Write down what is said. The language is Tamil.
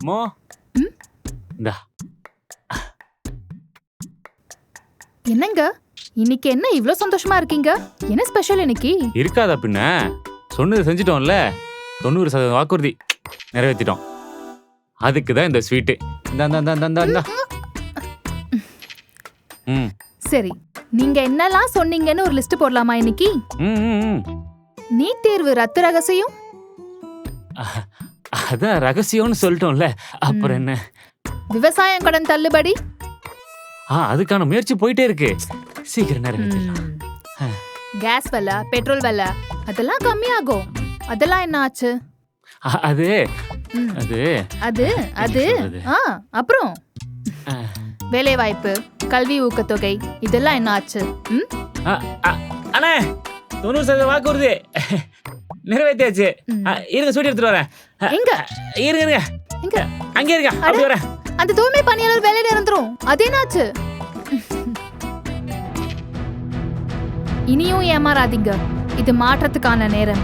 மோ இந்தா. என்னங்க இன்னைக்கு என்ன இவ்ளோ சந்தோஷமா இருக்கீங்க? என்ன ஸ்பெஷல் இன்னைக்கு? இருக்காதா பின்ன, சொன்னது செஞ்சிட்டோம்ல. 90% வாக்குறுதி நிறைவேற்றிட்டோம். அதுக்கு தான் இந்த ஸ்வீட்டு. இந்தா. ம் சரி, நீங்க என்னெல்லாம் சொன்னீங்கன்னு ஒரு லிஸ்ட் போடலாமா இன்னைக்கு? ம். நீட் தேர்வு ரத்து ரகசியம், அதான் ரகசியம்னு சொல்லிட்டோம்ல, அப்புறம் என்ன? விவசாயம் கடன் தள்ளுபடி, அதுக்கான முயற்சி போயிட்டே இருக்கு. சீக்கிரம் நிறைவேற்றிடலாம். கேஸ் விலை, பெட்ரோல் விலை அதெல்லாம் கம்மியாகும். அதெல்லாம் என்ன ஆச்சு? அது ம். அது அது அது சொல்றது? அப்புறம் வேலை வாய்ப்பு, கல்வி ஊக்கத்தொகை இதெல்லாம் என்ன ஆச்சு? அண்ணே 90% வாக்குறுதி நிறைவேற்றியாச்சு. இருங்க ஸ்வீட் எடுத்துட்டு வரேன். எங்க இருங்க எங்க? அங்கே இருங்க, அப்படி வரேன். அந்த தூய்மை பணியாளர் வேலை நிரந்தரம் அது என்னாச்சு? இனியும் ஏமாறாதீங்க, இது மாற்றத்துக்கான நேரம்.